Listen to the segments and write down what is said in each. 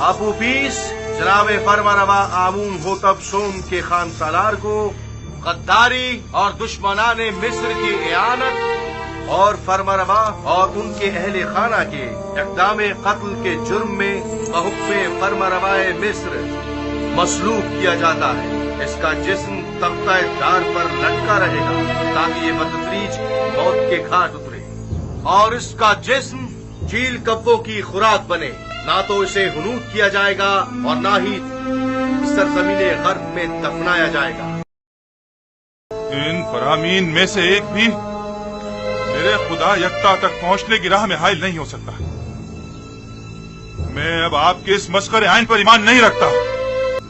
ابو بیس جناب فرمانروا آمون ہوتب سوم کے خان سالار کو غداری اور دشمنان مصر کی اعانت اور فرمانروا اور ان کے اہل خانہ کے اقدام قتل کے جرم میں بحکم فرمانروائے مصر مسلوب کیا جاتا ہے۔ اس کا جسم تختہ دار پر لٹکا رہے گا تاکہ یہ بتدریج موت کے گھاٹ اترے، اور اس کا جسم چیل کبوں کی خوراک بنے۔ نہ تو اسے حنوط کیا جائے گا اور نہ ہی سرزمین غرب میں دفنایا جائے گا۔ ان فرامین میں سے ایک بھی میرے خدا یکتا تک پہنچنے کی راہ میں حائل نہیں ہو سکتا۔ میں اب آپ کے اس مسخرے آئین پر ایمان نہیں رکھتا۔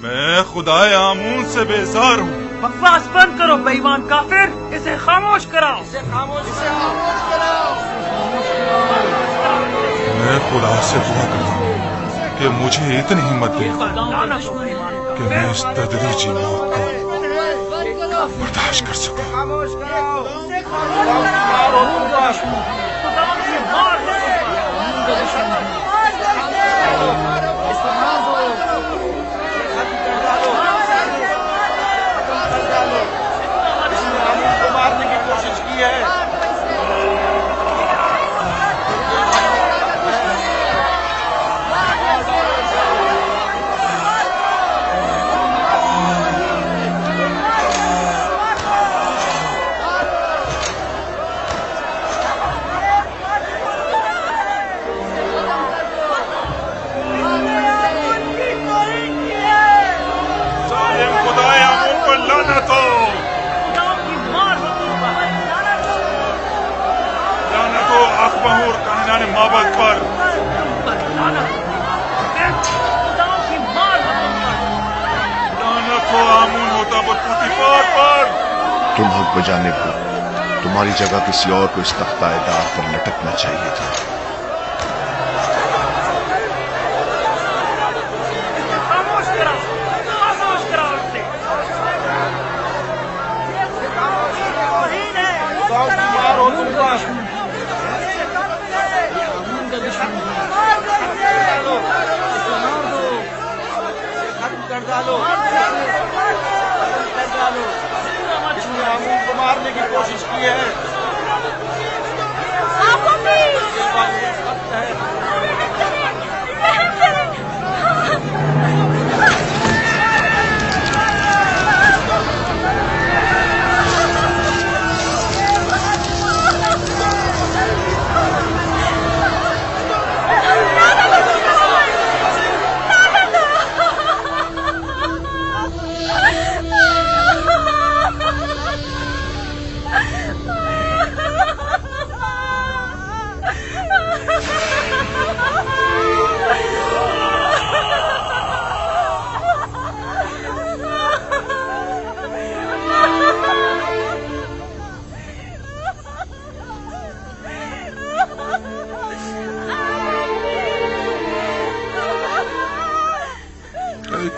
میں خدا آمون سے بیزار ہوں۔ بکواس بند کرو بے ایمان کافر، اسے خاموش کراؤ، اسے خاموش کراؤ۔ میں خدا سے دعا کرتا ہوں کہ مجھے اتنی ہمت دے کہ میں اس تدریجی موت کو برداشت کر سکوں۔ مارنے کی کوشش کی ہے۔ مابد پر لعنت ہو آمون ہوتا پوتیفار پر۔ تم حق بجانب ہو، تمہاری جگہ کسی اور کو اس تختہ دار پر لٹکنا چاہیے تھا۔ مارنے کی کوشش کی ہے۔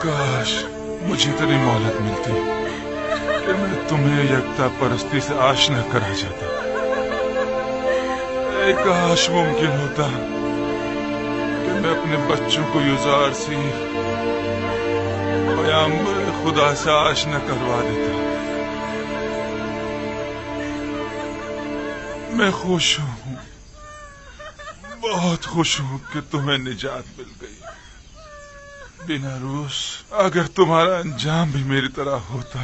کاش مجھے اتنی مہلت ملتی کہ میں تمہیں یکتا پرستی سے آشنا کرا جاتا۔ اے کاش ممکن ہوتا کہ میں اپنے بچوں کو یزار سی پیغمبر خدا سے آشنا کروا دیتا۔ میں خوش ہوں، بہت خوش ہوں کہ تمہیں نجات مل گئی۔ بنا روس اگر تمہارا انجام بھی میری طرح ہوتا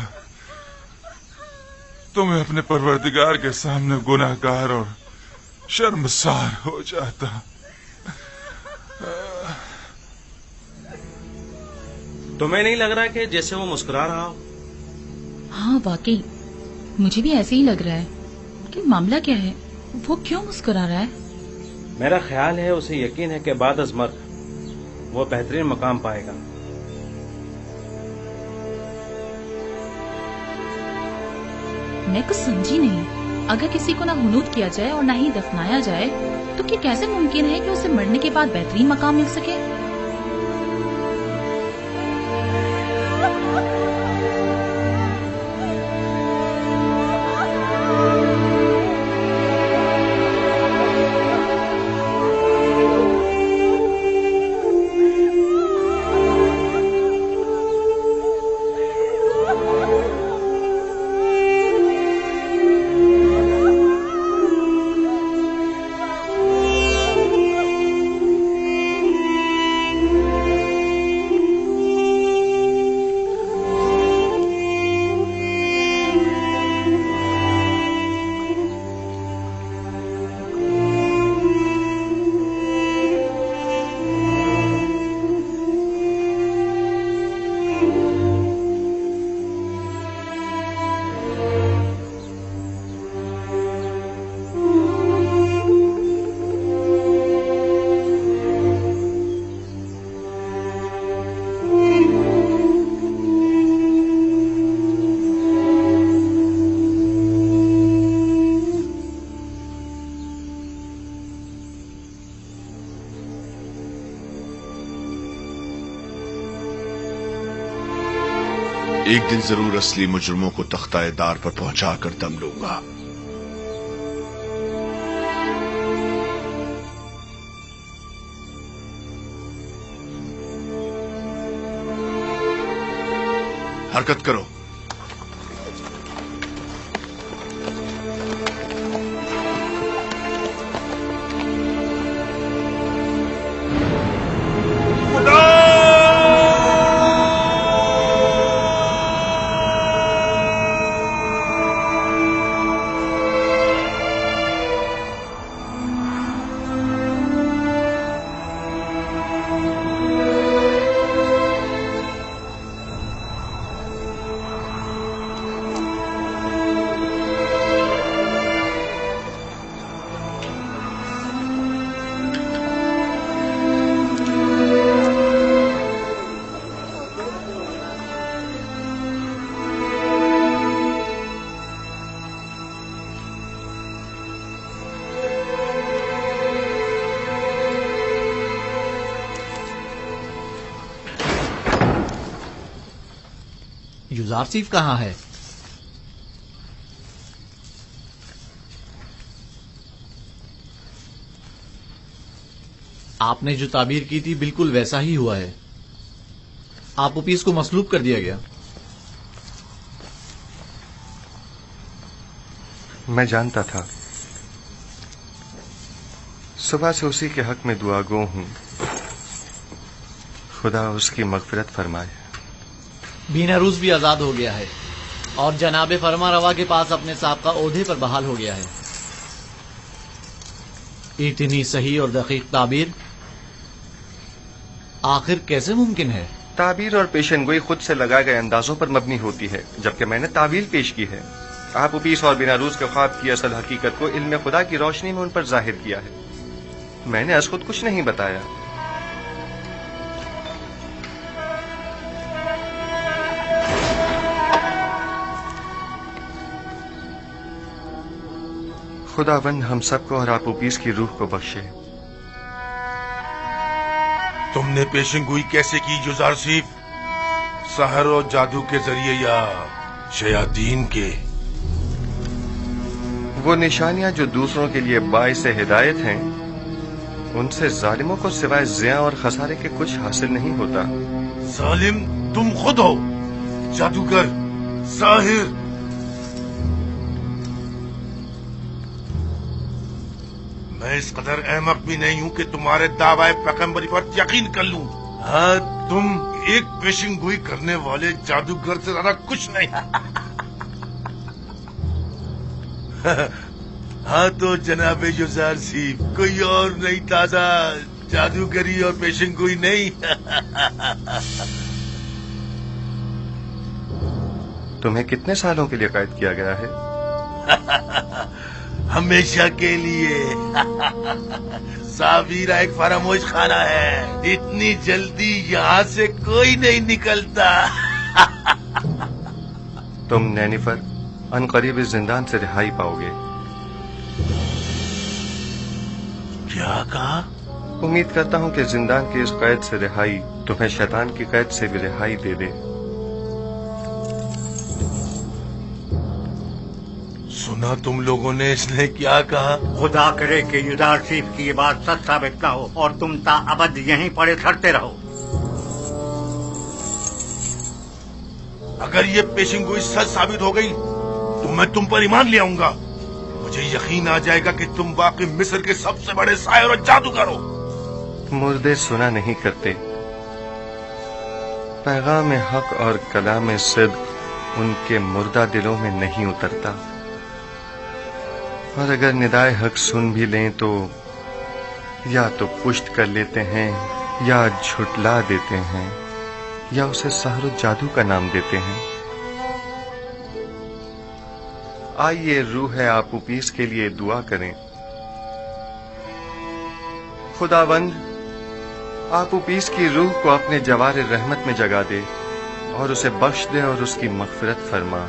تو میں اپنے پروردگار کے سامنے گناہگار اور شرمسار ہو جاتا۔ تمہیں نہیں لگ رہا کہ جیسے وہ مسکرا رہا ہو؟ ہاں واقعی مجھے بھی ایسے ہی لگ رہا ہے، لیکن معاملہ کیا ہے؟ وہ کیوں مسکرا رہا ہے؟ میرا خیال ہے اسے یقین ہے کہ بعد از مرگ وہ بہترین مقام پائے گا۔ میں کچھ سمجھی نہیں، اگر کسی کو نہ حنوط کیا جائے اور نہ ہی دفنایا جائے تو کیا کیسے ممکن ہے کہ اسے مرنے کے بعد بہترین مقام مل سکے؟ एक दिन जरूर असली मुजरिमों को तख्ताए दार पर पहुंचा कर दम लूंगा। हरकत करो। युजारसीफ कहाँ है? आपने जो ताबीर की थी बिल्कुल वैसा ही हुआ है। आप उपीस को मसलूब कर दिया गया। मैं जानता था। सुबह से उसी के हक में दुआगो हूं। खुदा उसकी मगफिरत फरमाए। बीनारूस भी आजाद हो गया है और जनाब फरमा रवा के पास अपने साहब ओहदे पर बहाल हो गया है। इतनी सही और दकीक ताबीर आखिर कैसे मुमकिन है? ताबीर और पेशनगोई खुद से लगाए गए अंदाजों पर मबनी होती है, जबकि मैंने तावील पेश की है। आप उपीस और बीनारूस के ख्वाब की असल हकीकत को इल्म खुदा की रोशनी में उन पर जाहिर किया है। मैंने अज खुद कुछ नहीं बताया। खुदावंद हम सबको और आप उपीस की रूह को बख्शे। तुमने पेशेंगोई कैसे की युजारसीफ? सहर और जादू के जरिए या शयातीन के? वो निशानियां जो दूसरों के लिए बाइस हिदायत हैं, उनसे जालिमों को सिवाय ज़िया और खसारे के कुछ हासिल नहीं होता। जालिम तुम खुद हो, जादूगर, साहिर। मैं इस कदर अहमक भी नहीं हूं कि तुम्हारे दावाए पैगंबरी पर यकीन कर लूं। हाँ, तुम एक पेशेंगोई करने वाले जादूगर से ज्यादा कुछ नहीं। हाँ तो जनाब युजारसीफ, कोई और नहीं ताजा जादूगरी और पेशेंगोई नहीं। तुम्हें कितने सालों के लिए कैद किया गया है? हमेशा के लिए। सावीरा एक फरामोश खाना है, इतनी जल्दी यहाँ से कोई नहीं निकलता। तुम नैनीफर अनकरीब इस जिंदान से रिहाई पाओगे। क्या कहा? उम्मीद करता हूँ कि जिंदान की इस कैद से रिहाई तुम्हें शैतान की कैद से भी रिहाई दे दे। सुना तुम लोगों ने इसने क्या कहा? खुदा करे कि युजारसीफ की ये बात सच साबित ना हो और तुम ताअबद यहीं पड़े सड़ते रहो। अगर ये पेशेंगोई सच साबित हो गई तो मैं तुम पर ईमान ले आऊंगा। मुझे यकीन आ जाएगा कि तुम वाकई मिस्र के सबसे बड़े शायर और जादूगर हो। मुर्दे सुना नहीं करते। पैगाम हक और कलाम सिद्क उनके मुर्दा दिलों में नहीं उतरता। और अगर निदाए हक सुन भी लें तो या तो पुष्ट कर लेते हैं, या झुटला देते हैं, या उसे सहर जादू का नाम देते हैं। आइए रूह आप उपीस के लिए दुआ करें। खुदावंद आप उपीस की रूह को अपने जवार रहमत में जगा दे और उसे बख्श दे और उसकी मगफिरत फरमा।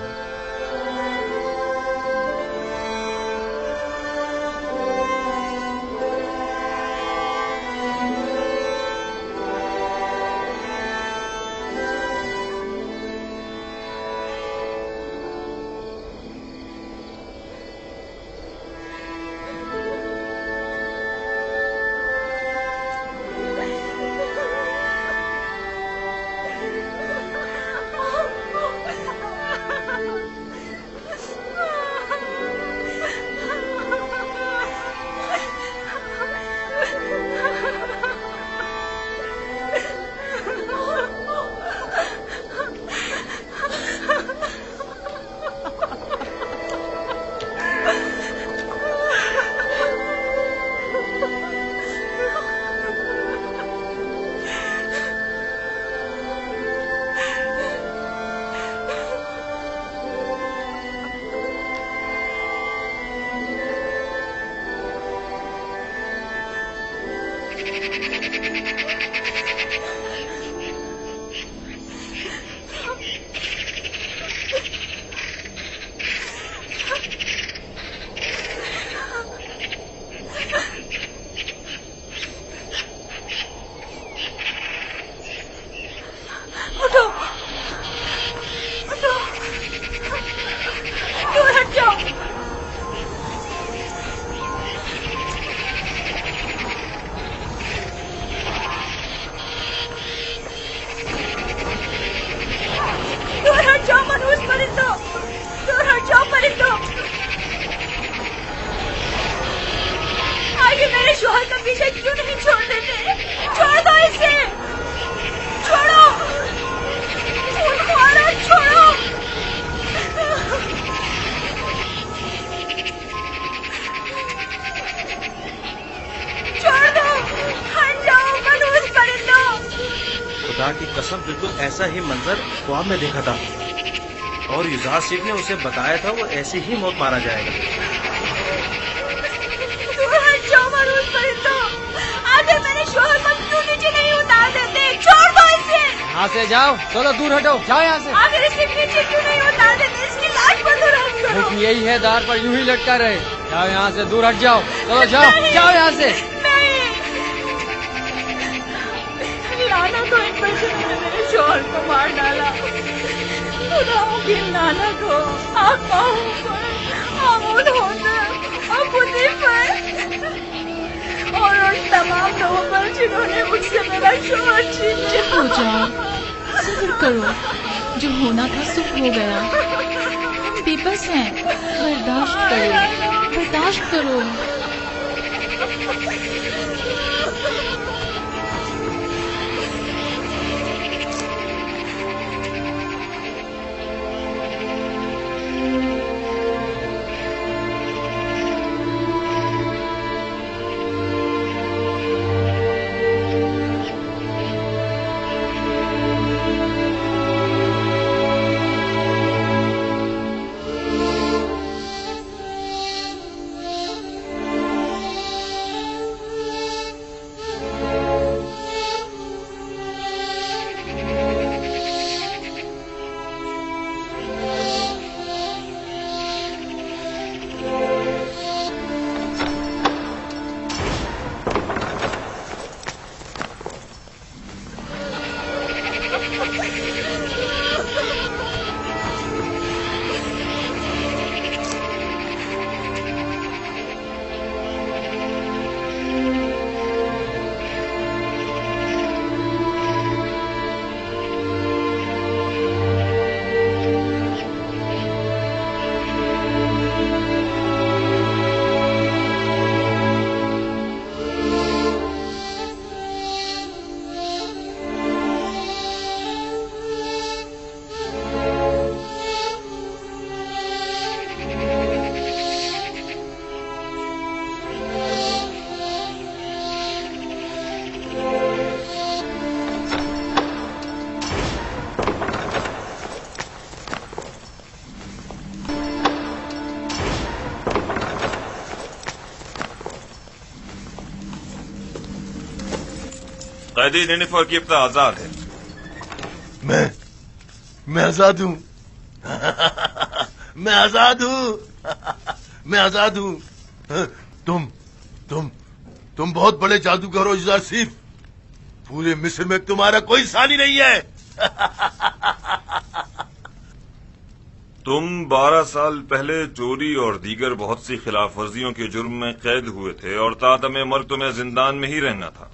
چھوڑ دیتے. چھوڑ دو اسے. چھوڑو. خونخوارا چھوڑو. چھوڑ دو. ہٹ جاؤ منحوس پرندوں. خدا کی قسم بالکل ایسا ہی منظر خواب میں دیکھا تھا اور یوزاسیف نے اسے بتایا تھا وہ ایسی ہی موت مارا جائے گا. ہٹ جاؤ منحوس پرندوں. آخر میرے شوہر کو کیوں نیچے نہیں اتار دیتے. چھوڑ دو اسے. یہاں سے جاؤ. چلو دور ہٹو. جاؤ یہاں سے. آخر اسے نیچے کیوں نہیں اتار دیتے. اس کی لاش پر دور ہٹ کرو. لیکن یہی ہے دار پر یوں ہی لٹکا رہے. جاؤ یہاں سے. دور ہٹ جاؤ. چلو جاؤ. جاؤ یہاں سے. لعنت ہو ان پر جنہوں نے میرے شوہر کو مار ڈالا. خداؤں کی لعنت ہو آپ پاؤں پر, آمود ہوتا اور بدی پر اور ان تمام لوگوں پر جنہوں نے مجھ سے میرا شوہر چھین لیا. ہو جاؤ, صبر کرو. جو ہونا تھا سب ہو گیا. ہم بے بس ہیں. برداشت کرو, برداشت کرو. قیدی نینیفر کی ابتدا آزاد ہے. میں آزاد ہوں. میں آزاد ہوں. میں آزاد ہوں. تم بہت بڑے جادوگر ہو یوزاسیف. پورے مصر میں تمہارا کوئی ثانی نہیں ہے. تم 12 سال پہلے چوری اور دیگر بہت سی خلاف ورزیوں کے جرم میں قید ہوئے تھے اور تادم مرگ تمہیں زندان میں ہی رہنا تھا.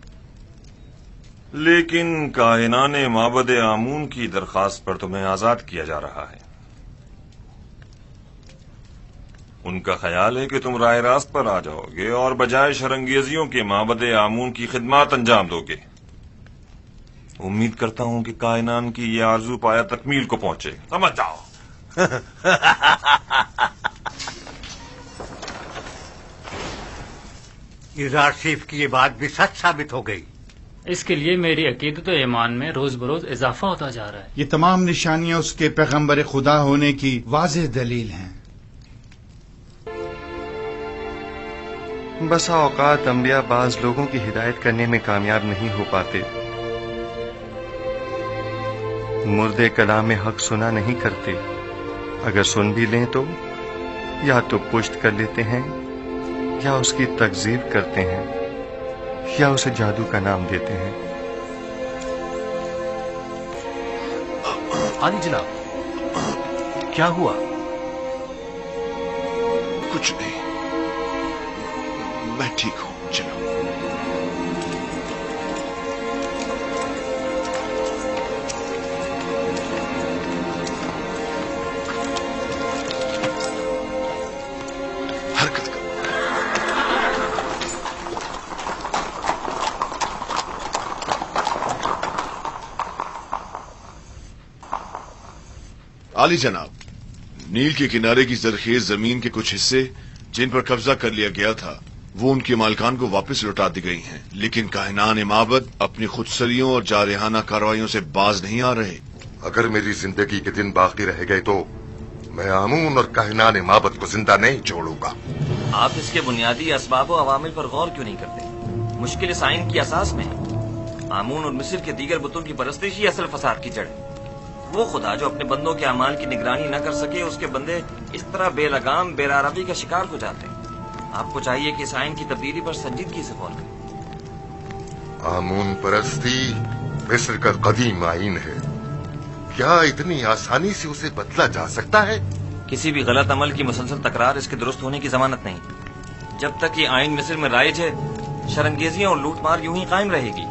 لیکن کاہنان معبد آمون کی درخواست پر تمہیں آزاد کیا جا رہا ہے. ان کا خیال ہے کہ تم راہ راست پر آ جاؤ گے اور بجائے شرنگیزیوں کے معبد آمون کی خدمات انجام دو گے. امید کرتا ہوں کہ کائنان کی یہ آرزو پایا تکمیل کو پہنچے. سمجھ جاؤ. یوزاسیف کی یہ بات بھی سچ ثابت ہو گئی. اس کے لیے میری عقیدت و ایمان میں روز بروز اضافہ ہوتا جا رہا ہے. یہ تمام نشانیاں اس کے پیغمبر خدا ہونے کی واضح دلیل ہیں. بسا اوقات انبیاء بعض لوگوں کی ہدایت کرنے میں کامیاب نہیں ہو پاتے. مردے کلام حق سنا نہیں کرتے. اگر سن بھی لیں تو یا تو پشت کر لیتے ہیں یا اس کی تکذیب کرتے ہیں یا اسے جادو کا نام دیتے ہیں. عالی جناب کیا ہوا؟ کچھ نہیں, میں ٹھیک ہوں جناب. حرکت کرو. आली जनाब, नील के किनारे की जरखेज जमीन के कुछ हिस्से जिन पर कब्जा कर लिया गया था वो उनके मालिकान को वापस लौटा दी गई हैं, लेकिन काहिनान माबद अपनी खुदसरियों और जारहाना कार्रवाइयों से बाज नहीं आ रहे। अगर मेरी जिंदगी के दिन बाकी रह गए तो मैं आमून और काहिनान माबद को जिंदा नहीं छोड़ूंगा। आप इसके बुनियादी असबाब और अवामिल पर गौर क्यों नहीं करते? मुश्किल इस आइन की असास में है। आमून और मिस्र के दीगर बुतों की परस्तिश ही असल फसाद की जड़ है। वो खुदा जो अपने बंदों के अमाल की निगरानी न कर सके, उसके बंदे इस तरह बेलगाम बेरारबी का शिकार हो जाते हैं। आपको चाहिए कि इस आइन की तब्दीली पर संजीदगी से गौर करें। आमून परस्ती मिस्र का कदीम आइन है, क्या इतनी आसानी से उसे बदला जा सकता है? किसी भी गलत अमल की मुसलसल तकरार इसके दुरुस्त होने की जमानत नहीं। जब तक ये आइन मिस्र में राइज है, शरंगेजियां और लूटमार यूं ही कायम रहेगी।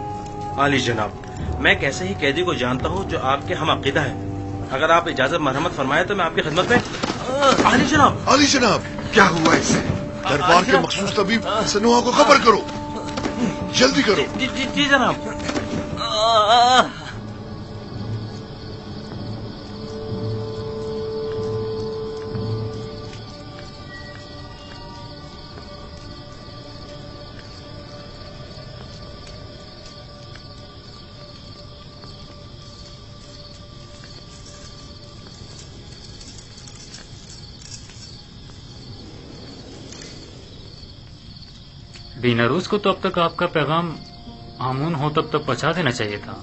आली जनाब, मैं कैसे ही कैदी को जानता हूँ जो आपके हम अकीदा है। अगर आप इजाजत मरहमत फरमाए तो मैं आपकी खिदमत में। आली जनाब, क्या हुआ इसे? दरबार के मखसूस तबीब सनुआ को खबर करो, जल्दी करो। जी जनाब। बीनारूस को तो अब तक आपका पैगाम आमून हो तब तक पहुंचा देना चाहिए था,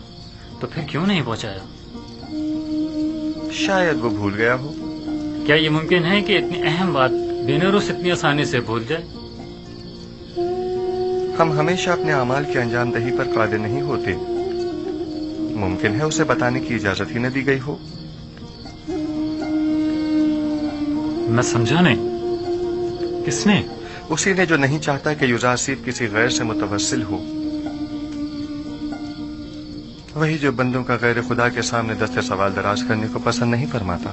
तो फिर क्यों नहीं पहुंचाया? शायद वो भूल गया हो। क्या ये मुमकिन है कि इतनी अहम बात बीनारूस इतनी आसानी से भूल जाए? हम हमेशा अपने अमाल की अंजाम दही पर कादिर नहीं होते। मुमकिन है उसे बताने की इजाजत ही न दी गई हो। मैं समझा नहीं। किसने? उसी ने जो नहीं चाहता कि युजासिब किसी गैर से मुतवस्सिल हो। वही जो बंदों का गैर खुदा के सामने दस्ते सवाल दराज करने को पसंद नहीं फरमाता,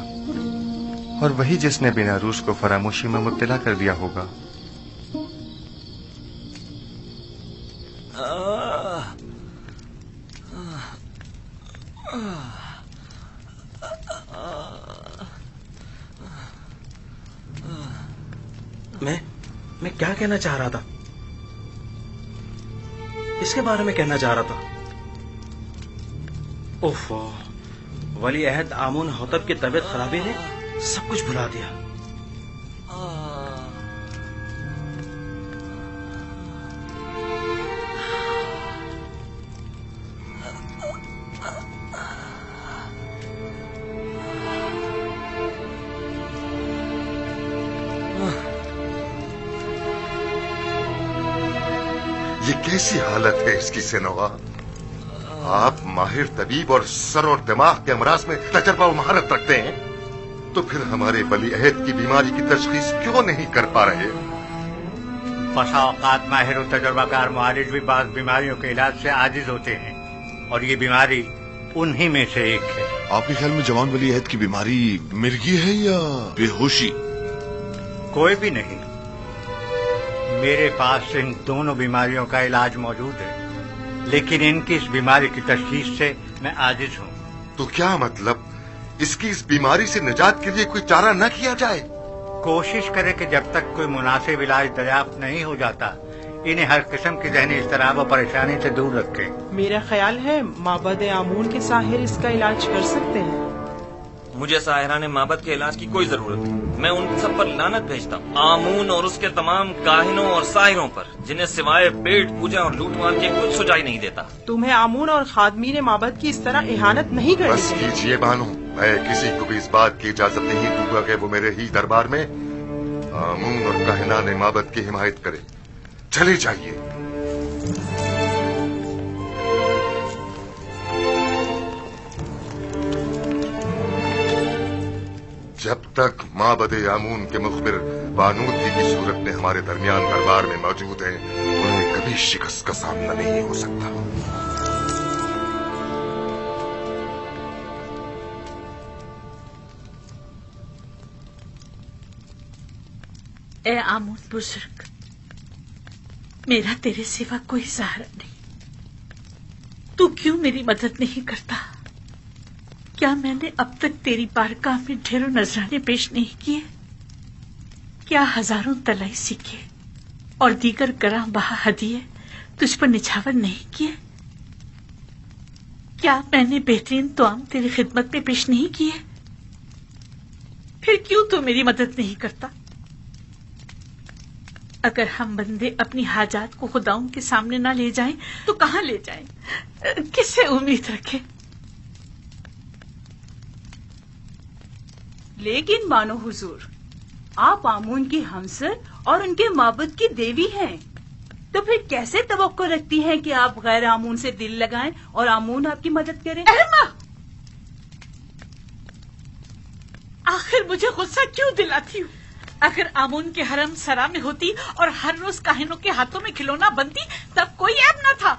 और वही जिसने बीनारूस को फरामोशी में मुब्तला कर दिया होगा। मैं क्या कहना चाह रहा था? इसके बारे में कहना चाह रहा था। ओफ, वली अहद आमून होतब की तबीयत खराबी ने सब कुछ भुला दिया। ये कैसी हालत है इसकी सेनवा? आप माहिर तबीब और सर और दिमाग के अमराज में तजर्बा और महारत रखते हैं, तो फिर हमारे वली अहद की बीमारी की तशखीस क्यों नहीं कर पा रहे? बसा औकात माहिर और तजर्बाकार मुआलिज भी बाज़ बीमारियों के इलाज से आजिज होते हैं, और ये बीमारी उन्हीं में से एक है। आपके ख्याल में जवान वली अहद की बीमारी मिर्गी है या बेहोशी? कोई भी नहीं। मेरे पास इन दोनों बीमारियों का इलाज मौजूद है, लेकिन इनकी इस बीमारी की तशखीस से मैं आजिज हूँ। तो क्या मतलब, इसकी इस बीमारी से निजात के लिए कोई चारा न किया जाए? कोशिश करें कि जब तक कोई मुनासिब इलाज दरियाफ्त नहीं हो जाता, इन्हें हर किस्म की ज़हनी इज़्तिराब और परेशानी से दूर रखें। मेरा ख्याल है माबद आमून के साहिर इसका इलाज कर सकते हैं। मुझे साहिराने माबद के इलाज की कोई जरूरत नहीं। मैं उन सब पर लानत भेजता हूँ, आमून और उसके तमाम काहिनों और साहिरों पर, जिन्हें सिवाय पेट पूजा और लूटमार के कुछ सुझाई नहीं देता। तुम्हें आमून और खादमीन माबद की इस तरह इहानत नहीं करनी बस कीजिए बानो, मैं किसी को भी इस बात की इजाजत नहीं दूंगा कि वो मेरे ही दरबार में आमून और काहिनान माबद की हिमायत करे। चले जाइए। जब तक माबद आमून के मुखबिर बानूदी की सूरत में हमारे दरमियान दरबार में मौजूद हैं, उन्हें कभी शिकस्त का सामना नहीं हो सकता। ए आमून बुजुर्ग, मेरा तेरे सिवा कोई सहारा नहीं। तू क्यों मेरी मदद नहीं करता? क्या मैंने अब तक तेरी बारगाह में ढेरों नजराने पेश नहीं किए? क्या हजारों तलाई सिक्के और दीगर गरां बहा हदिये तुझ पर निछावर नहीं किए? क्या मैंने बेहतरीन तोआम तेरी खिदमत में पेश नहीं किए? फिर क्यों तू मेरी मदद नहीं करता? अगर हम बंदे अपनी हाजात को खुदाओं के सामने ना ले जाएं तो कहां ले जाएं? किससे उम्मीद रखें? लेकिन मानो हुजूर, आप आमून की हमसर और उनके माबूद की देवी हैं, तो फिर कैसे तवक्को रखती हैं कि आप गैर आमून से दिल लगाएं और आमून आपकी मदद करे? आखिर मुझे गुस्सा क्यों दिलाती हूँ? अगर आमून के हरम सरा में होती और हर रोज काहिनों के हाथों में खिलौना बनती तब कोई ऐब न था,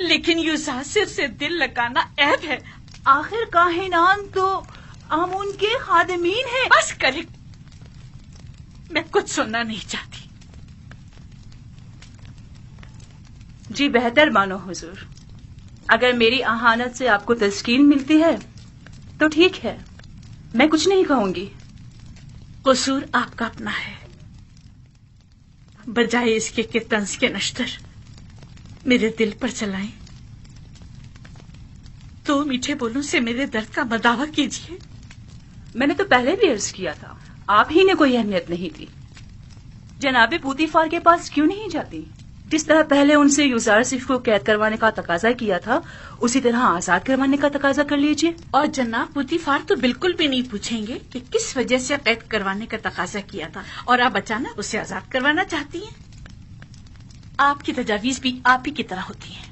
लेकिन यूजासिर से दिल लगाना ऐब है। आखिर काहिनान तो आमून के खादिमीन हैं। बस करे, मैं कुछ सुनना नहीं चाहती। जी बेहतर मानो हुजूर, अगर मेरी आहानत से आपको तस्कीन मिलती है तो ठीक है, मैं कुछ नहीं कहूंगी। कसूर आपका अपना है, बजाय इसके कि तंज के नश्तर मेरे दिल पर चलाएं तो मीठे बोलों से मेरे दर्द का मदावा कीजिए। मैंने तो पहले भी अर्ज किया था, आप ही ने कोई अहमियत नहीं दी। जनाबे पूतीफार के पास क्यों नहीं जाती? जिस तरह पहले उनसे यूजारसिफ को कैद करवाने का तकाजा किया था, उसी तरह आजाद करवाने का तकाजा कर लीजिए। और जनाब पूतीफार तो बिल्कुल भी नहीं पूछेंगे कि किस वजह से कैद करवाने का तकाजा किया था और आप अचानक उसे आजाद करवाना चाहती हैं। आपकी तजावीज भी आप ही की तरह होती हैं।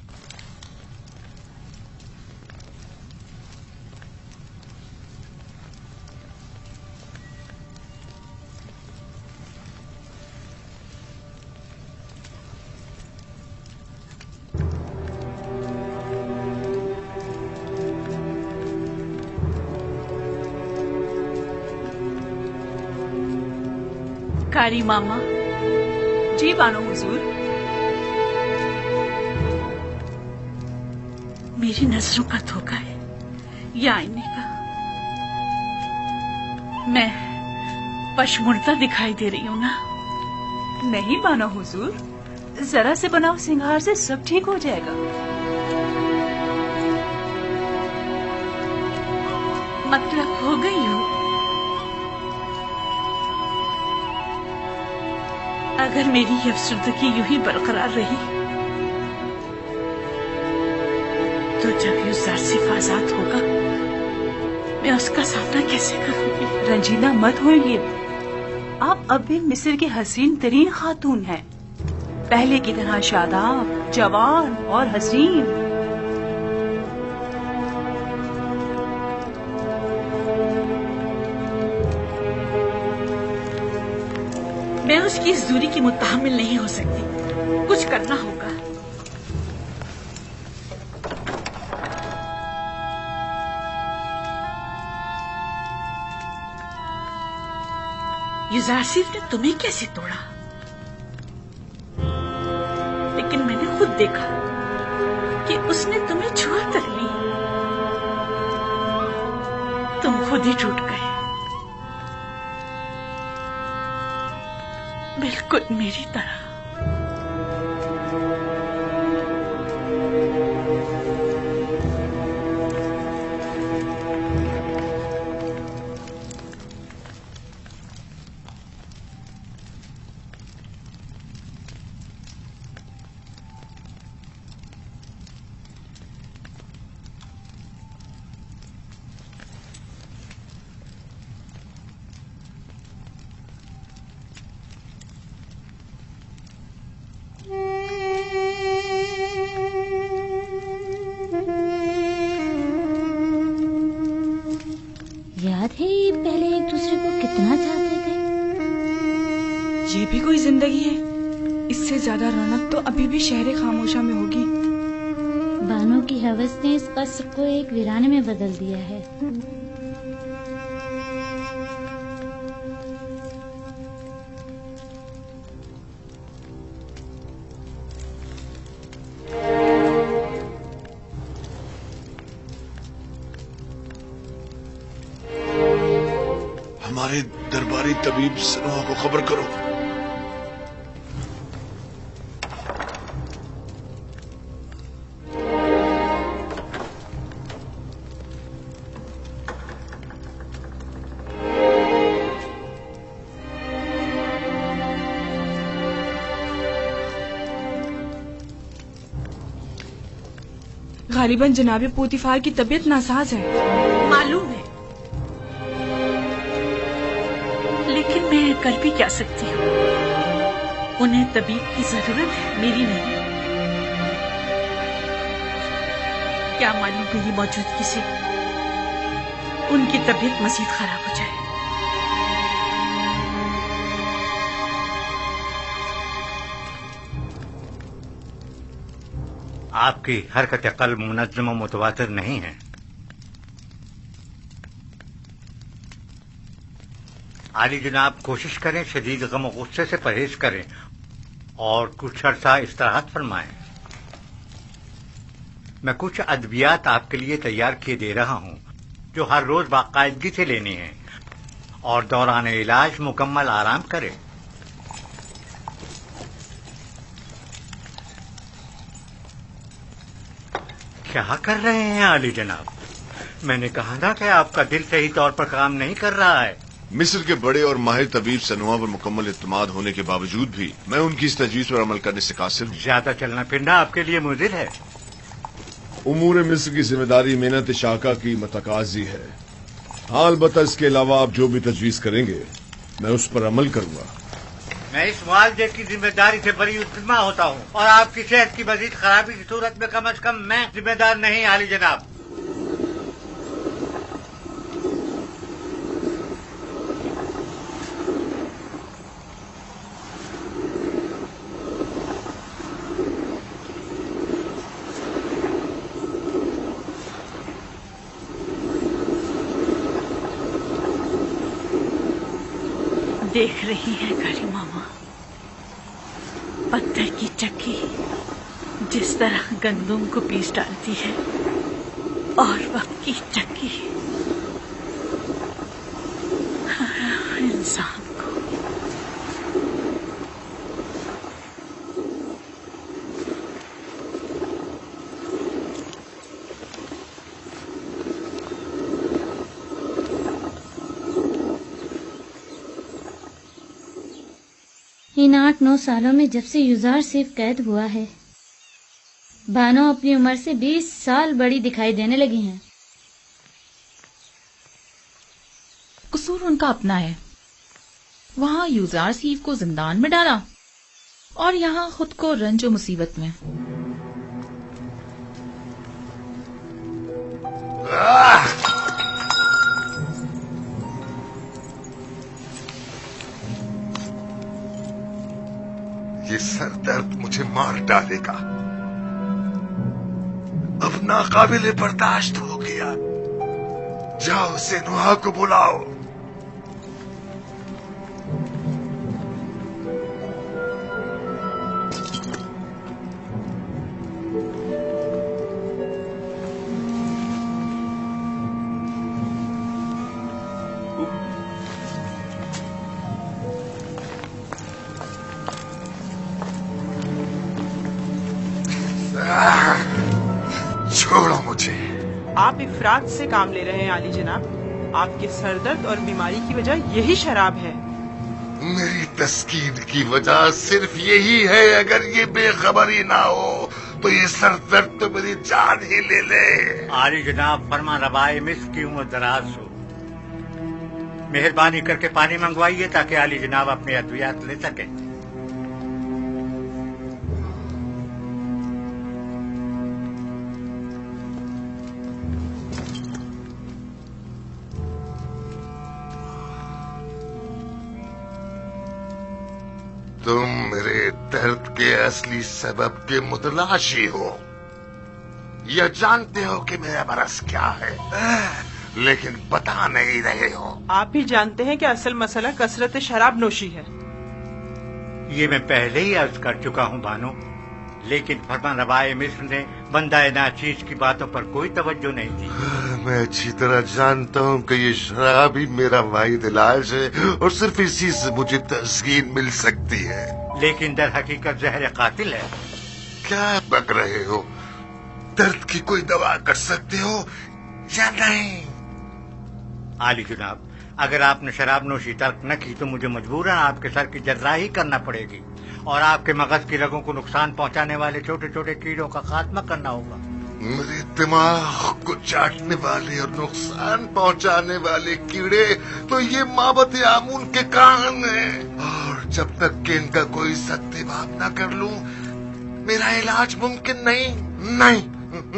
कारी मामा। जी बानो हुजूर। मेरी नजरों का धोखा है या आईने का? मैं पशमुर्दा दिखाई दे रही हूँ ना? नहीं बानो हुजूर, जरा से बनाओ सिंगार से सब ठीक हो जाएगा। मतलब हो गई हूँ? अगर मेरी ये अफसरदगी यूं ही बरकरार रही तो जब यूजारसिफ आजाद होगा मैं उसका सामना कैसे करूंगी? रंजीदा मत होइए, आप अब भी मिस्र की हसीन तरीन खातून हैं, पहले की तरह शादाब, जवान और हसीन। मैं उसकी इस दूरी की मुतहम्मिल नहीं हो सकती, कुछ करना होगा। यूजारसिफ ने तुम्हें कैसे तोड़ा? लेकिन मैंने खुद देखा कि उसने तुम्हें छुआ तक ली। तुम खुद ही टूट गए, बिल्कुल मेरी तरह। याद है ये पहले एक दूसरे को कितना चाहते थे? ये भी कोई जिंदगी है? इससे ज्यादा रौनक तो अभी भी शहर खामोशा में होगी। बानो की हवस ने इस कसर को एक वीराने में बदल दिया है। ماہر درباری طبیب سنوہا کو خبر کرو. غالباً جناب پوتیفار کی طبیعت ناساز ہے. معلوم ہے، لیکن میں کر بھی کیا سکتی ہوں؟ انہیں طبیب کی ضرورت ہے، میری نہیں. کیا معلوم میری موجودگی سے ان کی طبیعت مزید خراب ہو جائے. آپ کی حرکت قلب منظم و متواتر نہیں ہے. عالی جناب کوشش کریں شدید غم و غصے سے پرہیز کریں اور کچھ عرصہ استراحت فرمائیں. میں کچھ ادویات آپ کے لیے تیار کیے دے رہا ہوں جو ہر روز باقاعدگی سے لینی ہیں اور دوران علاج مکمل آرام کریں. کیا کر رہے ہیں عالی جناب؟ میں نے کہا نا کہ آپ کا دل صحیح طور پر کام نہیں کر رہا ہے. مصر کے بڑے اور ماہر طبیب سنوہا پر مکمل اعتماد ہونے کے باوجود بھی میں ان کی اس تجویز پر عمل کرنے سے قاصر ہوں. زیادہ چلنا پھرنا آپ کے لیے مضر ہے. امور مصر کی ذمہ داری محنت شاکہ کی متقاضی ہے. ہاں البتہ اس کے علاوہ آپ جو بھی تجویز کریں گے میں اس پر عمل کروں گا. میں اس معالجے کی ذمہ داری سے بری التما ہوتا ہوں اور آپ کی صحت کی مزید خرابی کی صورت میں کم از کم میں ذمہ دار نہیں. عالی جناب دیکھ رہی ہے کاری ماما، پتھر کی چکی جس طرح گندم کو پیس ڈالتی ہے اور وقت کی چکی انسان کو. ان 8-9 سالوں میں جب سے یوزار صرف قید ہوا ہے، بانو اپنی عمر سے 20 سال بڑی دکھائی دینے لگی ہیں. قصور ان کا اپنا ہے. وہاں یوزار سیف کو زندان میں ڈالا اور یہاں خود کو رنج و مصیبت میں. یہ سر درد مجھے مار ڈالے گا. اب ناقابل برداشت ہو گیا. جاؤ سنوہا کو بلاؤ. چھوڑو مجھے. آپ افراد سے کام لے رہے ہیں عالی جناب. آپ کے سر درد اور بیماری کی وجہ یہی شراب ہے. میری تسکین کی وجہ صرف یہی ہے. اگر یہ بے خبری نہ ہو تو یہ سر درد تو میری جان ہی لے لے. عالی جناب فرما روائے مصر کی عمر دراز ہو. مہربانی کر کے پانی منگوائیے تاکہ عالی جناب اپنے ادویات لے سکیں. تم میرے درد کے اصلی سبب کے متلاشی ہو یا جانتے ہو کہ میرا مرض کیا ہے لیکن بتا نہیں رہے ہو. آپ بھی جانتے ہیں کہ اصل مسئلہ کثرت شراب نوشی ہے. یہ میں پہلے ہی عرض کر چکا ہوں بانو، لیکن فرمان روائے مصر نے بندہ ناچیز کی باتوں پر کوئی توجہ نہیں دی. मैं अच्छी तरह जानता हूँ कि ये शराब ही मेरा वाहिद इलाज है और सिर्फ इसी से मुझे तस्कीन मिल सकती है। लेकिन दर हकीकत जहर कातिल है। क्या बक रहे हो? दर्द की कोई दवा कर सकते हो या नहीं? आली जनाब, अगर आपने शराब नोशी तर्क न की तो मुझे मजबूरन आपके सर की जर्राही करना पड़ेगी और आपके मगज की रगों को नुकसान पहुंचाने वाले छोटे छोटे कीड़ों का खात्मा करना होगा। मेरे दिमाग को चाटने वाले और नुकसान पहुंचाने वाले कीड़े तो ये माबत आमून के कान हैं, और जब तक कि इनका कोई सत्याभाव न कर लूं मेरा इलाज मुमकिन नहीं। नहीं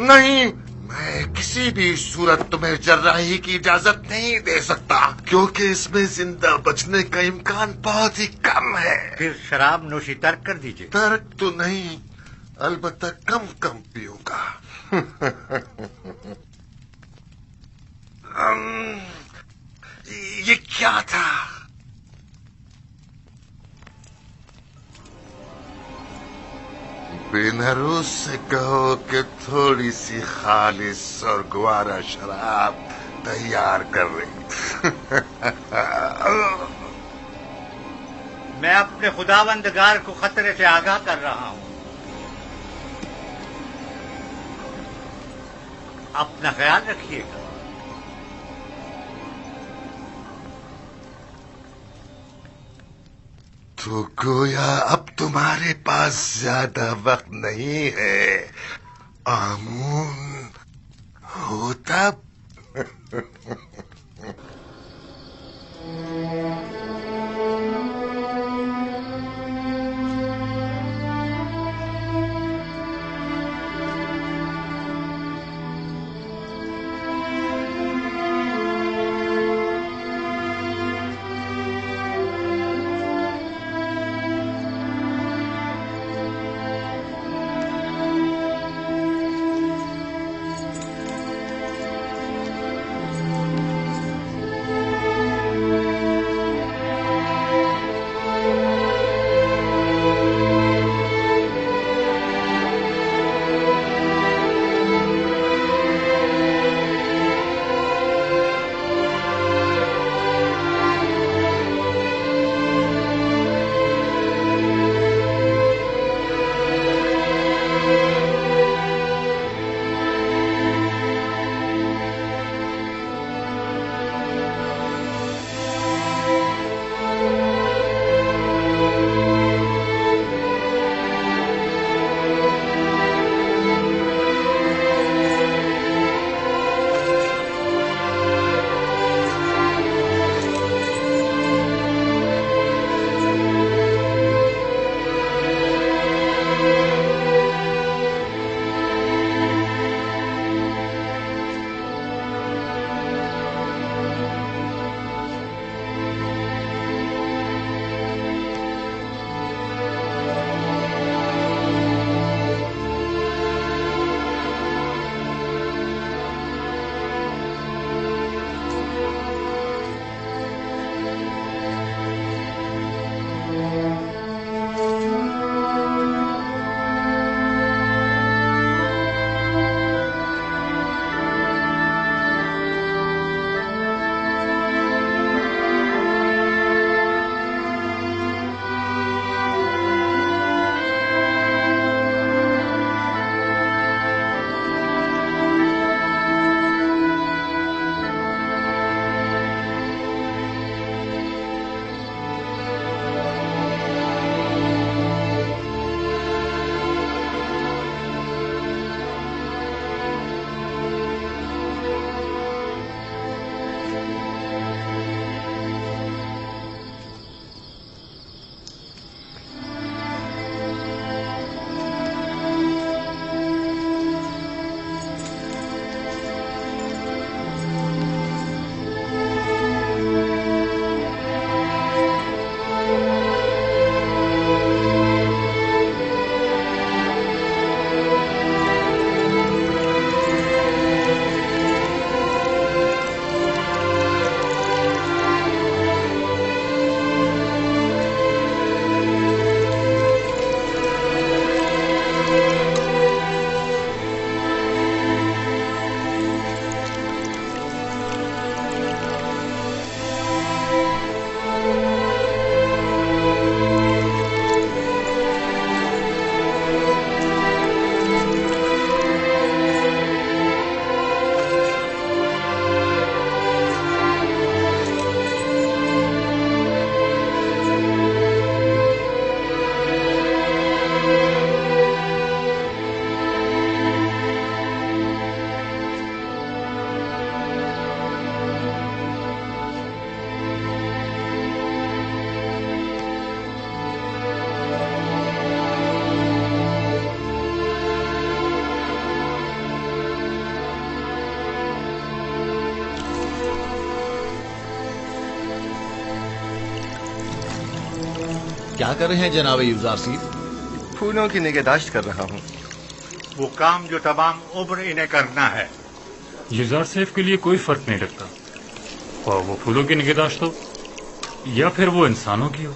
नहीं, मैं किसी भी सूरत तुम्हें जर्राही की इजाजत नहीं दे सकता, क्योंकि इसमें जिंदा बचने का इम्कान बहुत ही कम है। फिर शराब नोशी तर्क कर दीजिए। तर्क तो नहीं, अलबत्ता कम कम पीऊंगा। ये क्या था? बेनरूस से कहो कि थोड़ी सी खालिस और ग्वारा शराब तैयार कर रही। मैं अपने खुदावंदगार को खतरे से आगाह कर रहा हूँ। अपना ख्याल रखिएगा। तो गोया अब तुम्हारे पास ज्यादा वक्त नहीं है आमून, हो तब। کیا کر رہے ہیں جناب یوزار سیف؟ پھولوں کی نگہداشت کر رہا ہوں. وہ کام جو تمام عمر انہیں کرنا ہے. یوزار سیف کے لیے کوئی فرق نہیں رکھتا، خواہ وہ پھولوں کی نگہداشت ہو یا پھر وہ انسانوں کی ہو.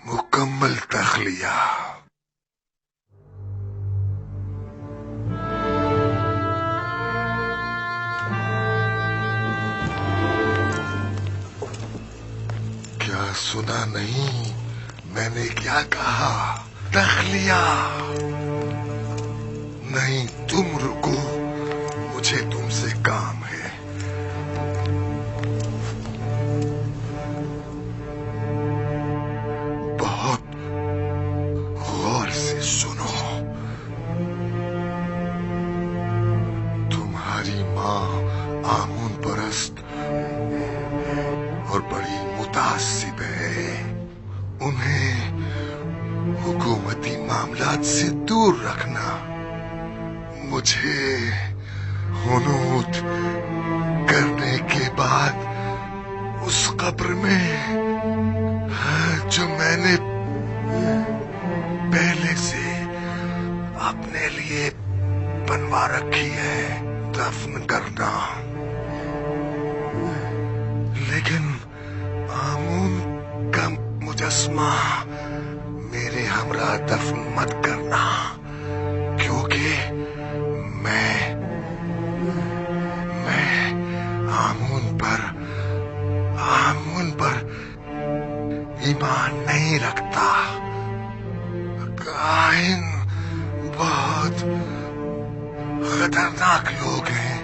مکمل تخلیہ. کیا سنا نہیں میں نے کیا کہا؟ تخلیہ. نہیں تم رکو، مجھے تم سے کام ہے. بہت غور سے سنو. تمہاری ماں آمون پرست اور بڑی متعصب ہے. انہیں حکومتی معاملات سے دور رکھنا. مجھے حنوط کرنے کے بعد اس قبر میں جو میں نے پہلے سے اپنے لیے بنوا رکھی ہے دفن کرنا. لیکن آمون کا مجسمہ میرے ہمراہ دفن مت کرنا، کیونکہ میں آمون پر ایمان نہیں رکھتا. کاہن بہت خطرناک لوگ ہیں.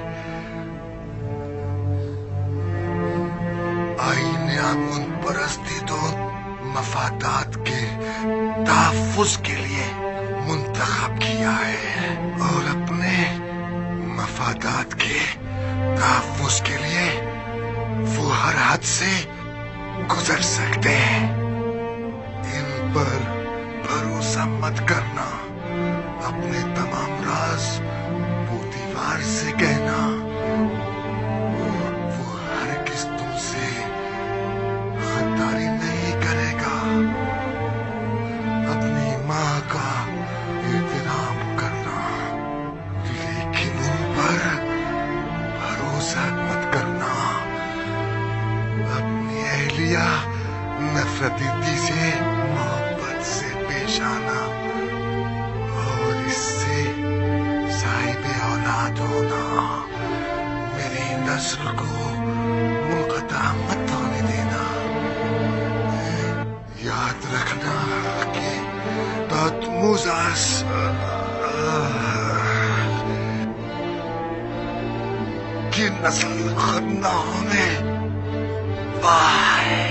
آئین آمون پرستی تو مفادات کے تحفظ کے لیے منتخب کیا ہے، اور اپنے مفادات کے تحفظ کے لیے وہ ہر حد سے گزر سکتے ہیں. ان پر بھروسہ مت کرنا. اپنے تمام راز وہ دیوار سے کہنا. وہ ہرگز تم سے غداری نہیں کرے گا. اپنی ماں کا احترام کرنا، لیکن ان پر بھروسہ مت کرنا. اپنی اہلیہ نفرتی سے محبت سے پیش آنا، اور اس سے صاحب اولاد ہونا. میری نسل کو منقطع مت ہونے دینا. یاد رکھنا کہ تحتموزاس کی نسل ختم نہ ہونے پائے.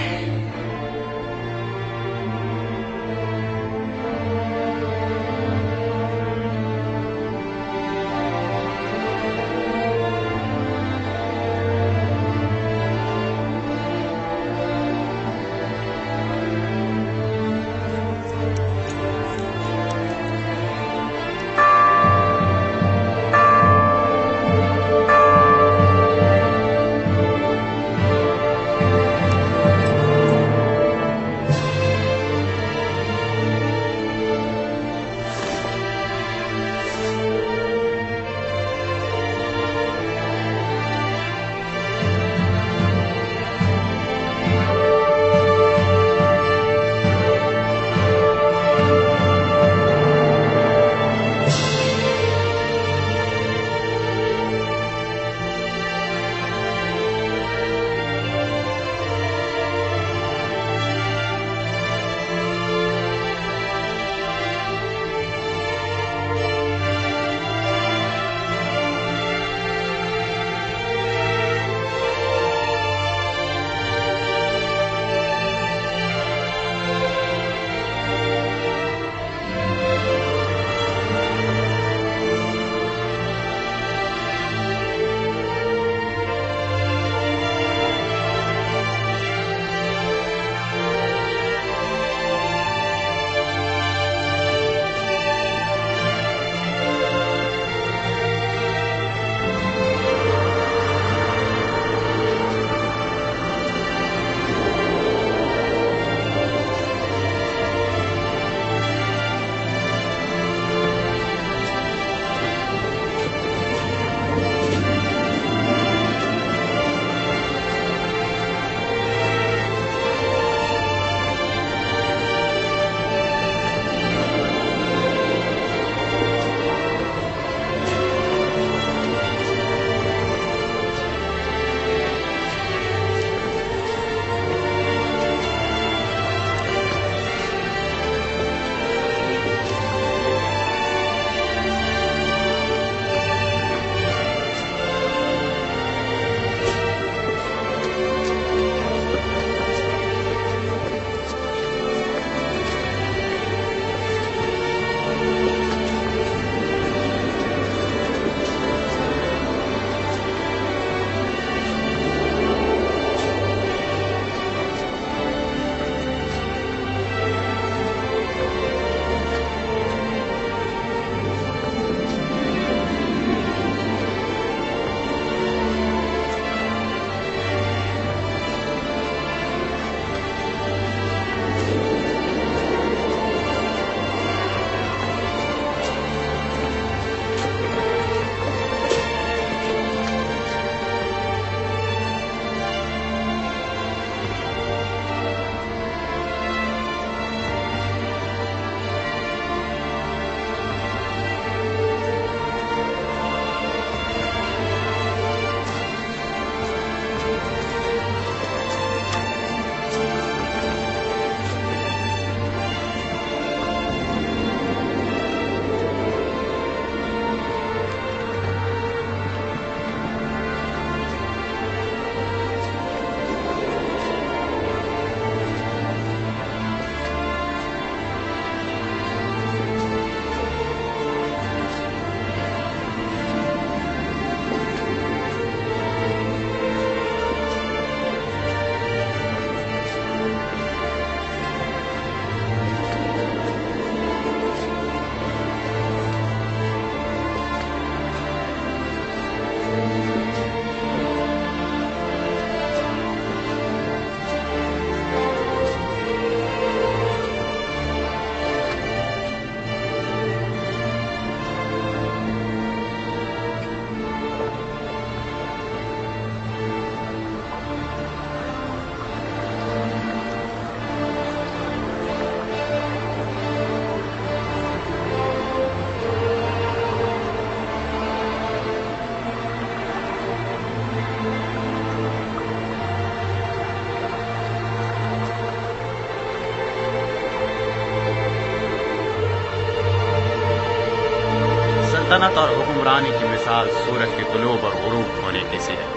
सल्तनत और हुक्मरानी की मिसाल सूरज के तुलूब और गुरूब होने की से है।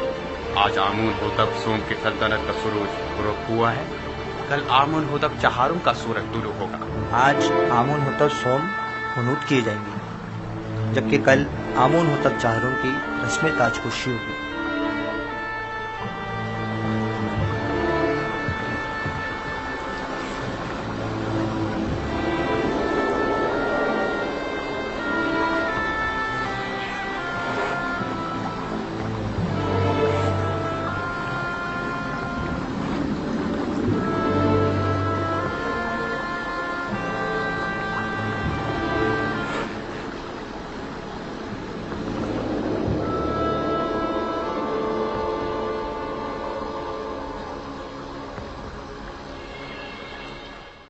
आज आमून होतब सोम की सल्तनत का सूरज गुरूब हुआ है, कल आमून होतब चहारुम का सूरज तुलू होगा। आज आमून होतब सोम हुनूत किए जाएंगे, जबकि कल आमून होतब चहारुम की रस्म ताजपोशी होगी।